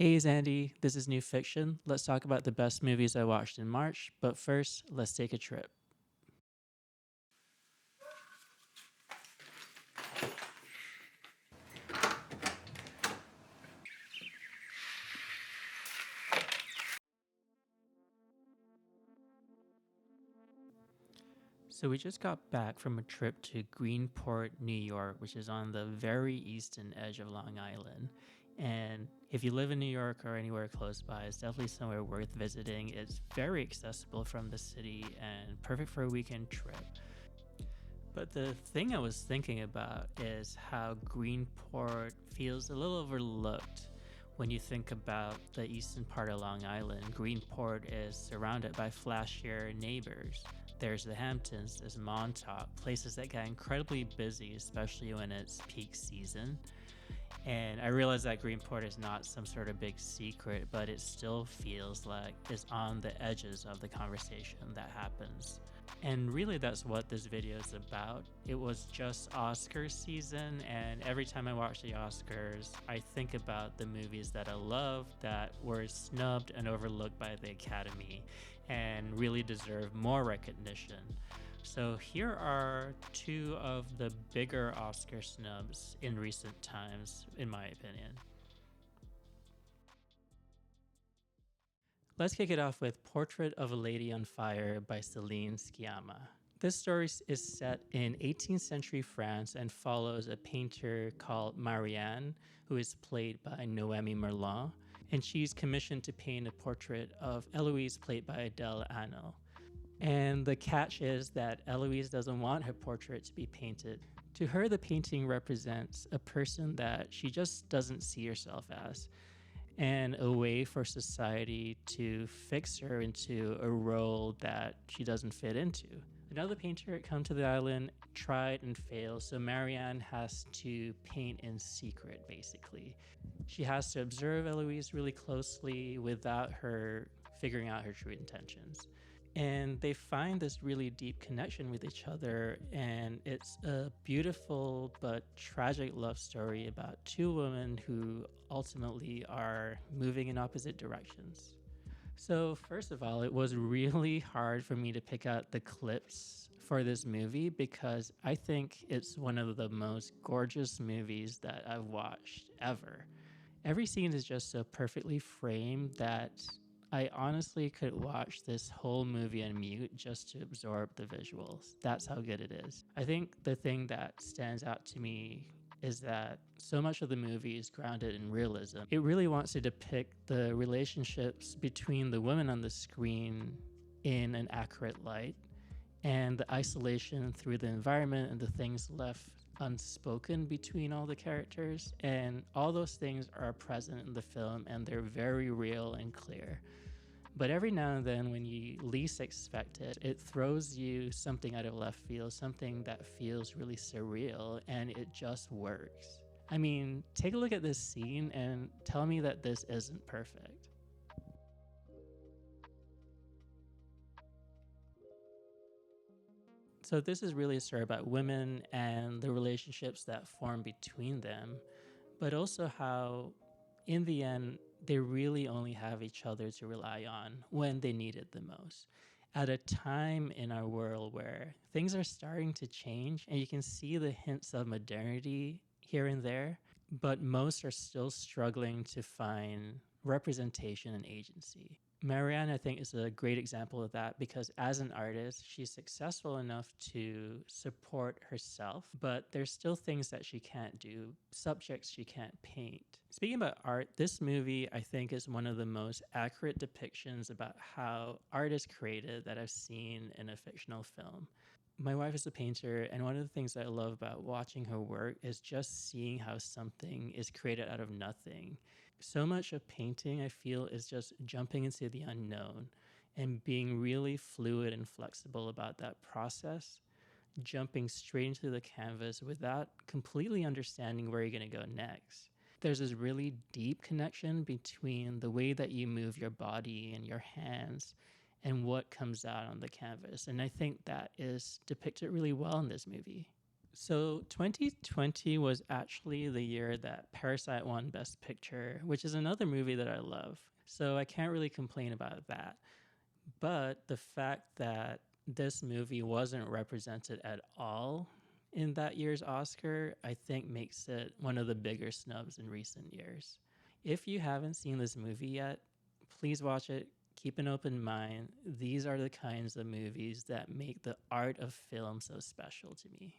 Hey Zandy, this is New Fiction. Let's talk about the best movies I watched in March, but first, let's take a trip. So, we just got back from a trip to Greenport, New York, which is on the very eastern edge of Long Island. And if you live in New York or anywhere close by, it's definitely somewhere worth visiting. It's very accessible from the city and perfect for a weekend trip. But the thing I was thinking about is how Greenport feels a little overlooked when you think about the eastern part of Long Island. Greenport is surrounded by flashier neighbors. There's the Hamptons, there's Montauk, places that get incredibly busy, especially when it's peak season. And I realize that Greenport is not some sort of big secret, but it still feels like it's on the edges of the conversation that happens. And really, that's what this video is about. It was just Oscar season, and every time I watch the Oscars, I think about the movies that I love that were snubbed and overlooked by the Academy and really deserve more recognition. So here are two of the bigger Oscar snubs in recent times, in my opinion. Let's kick it off with Portrait of a Lady on Fire by Celine Sciamma. This story is set in 18th century France and follows a painter called Marianne, who is played by Noémie Merlan, and she's commissioned to paint a portrait of Eloise, played by Adele Hanel. And the catch is that Eloise doesn't want her portrait to be painted. To her, the painting represents a person that she just doesn't see herself as, and a way for society to fix her into a role that she doesn't fit into. Another painter had come to the island, tried and failed, so Marianne has to paint in secret, basically. She has to observe Eloise really closely without her figuring out her true intentions. And they find this really deep connection with each other, and it's a beautiful but tragic love story about two women who ultimately are moving in opposite directions. So first of all, it was really hard for me to pick out the clips for this movie because I think it's one of the most gorgeous movies that I've watched ever. Every scene is just so perfectly framed that I honestly could watch this whole movie on mute just to absorb the visuals. That's how good it is. I think the thing that stands out to me is that so much of the movie is grounded in realism. It really wants to depict the relationships between the women on the screen in an accurate light, and the isolation through the environment and the things left unspoken between all the characters. And all those things are present in the film, and they're very real and clear. But every now and then, when you least expect it, it throws you something out of left field, something that feels really surreal, and it just works. I mean, take a look at this scene and tell me that this isn't perfect. So this is really a story about women and the relationships that form between them, but also how, in the end, they really only have each other to rely on when they need it the most. At a time in our world where things are starting to change and you can see the hints of modernity here and there, but most are still struggling to find representation and agency. Marianne, I think, is a great example of that because as an artist, she's successful enough to support herself, but there's still things that she can't do, subjects she can't paint. Speaking about art, this movie, I think, is one of the most accurate depictions about how art is created that I've seen in a fictional film. My wife is a painter, and one of the things that I love about watching her work is just seeing how something is created out of nothing. So much of painting, I feel, is just jumping into the unknown and being really fluid and flexible about that process, jumping straight into the canvas without completely understanding where you're going to go next. There's this really deep connection between the way that you move your body and your hands and what comes out on the canvas. And I think that is depicted really well in this movie. So 2020 was actually the year that Parasite won Best Picture, which is another movie that I love. So I can't really complain about that. But the fact that this movie wasn't represented at all in that year's Oscar, I think makes it one of the bigger snubs in recent years. If you haven't seen this movie yet, please watch it. Keep an open mind. These are the kinds of movies that make the art of film so special to me.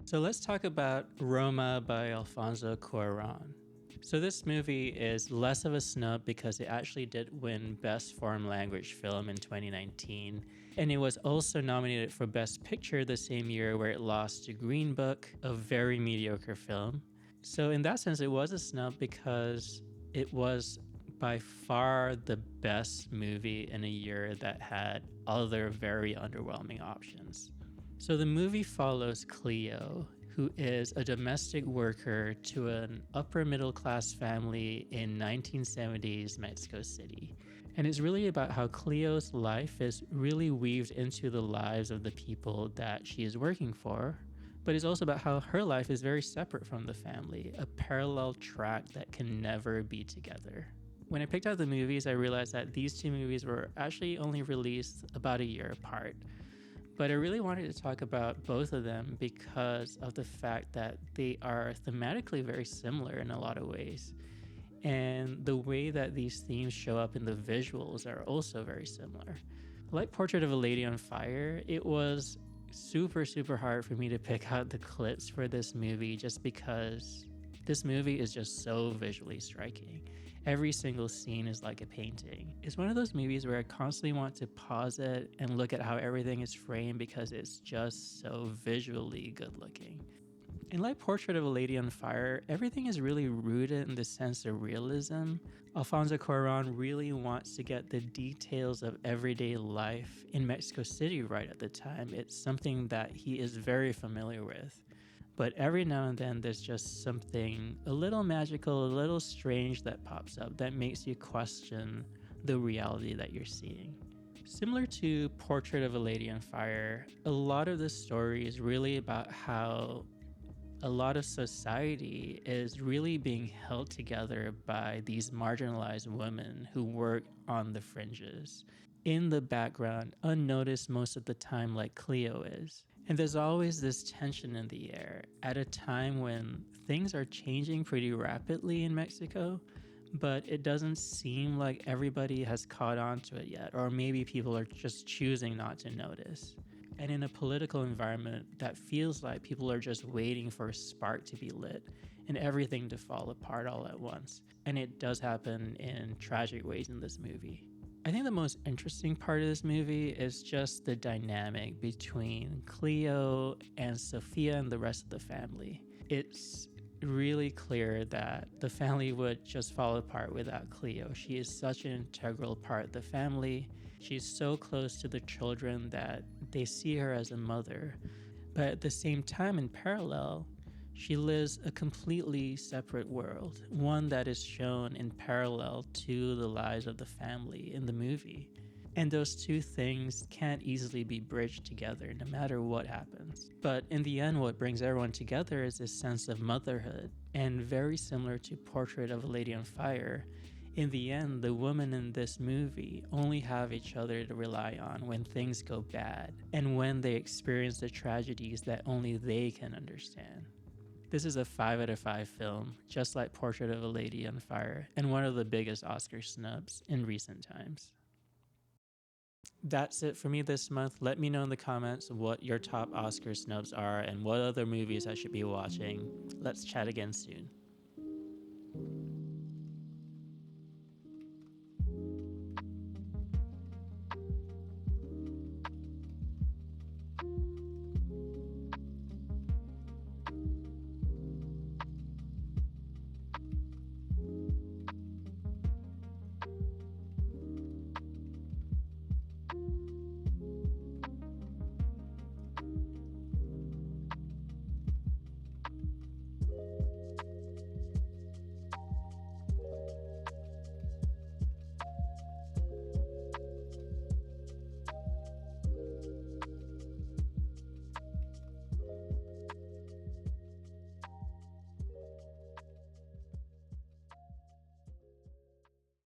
So let's talk about Roma by Alfonso Cuarón. So this movie is less of a snub because it actually did win Best Foreign Language Film in 2019. And it was also nominated for Best Picture the same year, where it lost to Green Book, a very mediocre film. So in that sense, it was a snub because it was by far the best movie in a year that had other very underwhelming options. So the movie follows Cleo, who is a domestic worker to an upper middle class family in 1970s Mexico City. And it's really about how Cleo's life is really weaved into the lives of the people that she is working for, but it's also about how her life is very separate from the family, a parallel track that can never be together. When I picked out the movies, I realized that these two movies were actually only released about a year apart. But I really wanted to talk about both of them because of the fact that they are thematically very similar in a lot of ways. And the way that these themes show up in the visuals are also very similar. Like Portrait of a Lady on Fire, it was super hard for me to pick out the clips for this movie just because this movie is just so visually striking. Every single scene is like a painting. It's one of those movies where I constantly want to pause it and look at how everything is framed because it's just so visually good looking. In like Portrait of a Lady on Fire, everything is really rooted in the sense of realism. Alfonso Cuarón really wants to get the details of everyday life in Mexico City right at the time. It's something that he is very familiar with. But every now and then there's just something a little magical, a little strange that pops up that makes you question the reality that you're seeing. Similar to Portrait of a Lady on Fire, a lot of the story is really about how a lot of society is really being held together by these marginalized women who work on the fringes, in the background, unnoticed most of the time, like Cleo is. And there's always this tension in the air at a time when things are changing pretty rapidly in Mexico, but it doesn't seem like everybody has caught on to it yet, or maybe people are just choosing not to notice. And in a political environment that feels like people are just waiting for a spark to be lit and everything to fall apart all at once. And it does happen in tragic ways in this movie. I think the most interesting part of this movie is just the dynamic between Cleo and Sophia and the rest of the family. It's really clear that the family would just fall apart without Cleo. She is such an integral part of the family. She's so close to the children that they see her as a mother. But at the same time, in parallel, she lives a completely separate world, one that is shown in parallel to the lives of the family in the movie. And those two things can't easily be bridged together no matter what happens. But in the end, what brings everyone together is this sense of motherhood. And very similar to Portrait of a Lady on Fire, in the end, the women in this movie only have each other to rely on when things go bad and when they experience the tragedies that only they can understand. This is a 5 out of 5 film, just like Portrait of a Lady on Fire, and one of the biggest Oscar snubs in recent times. That's it for me this month. Let me know in the comments what your top Oscar snubs are and what other movies I should be watching. Let's chat again soon.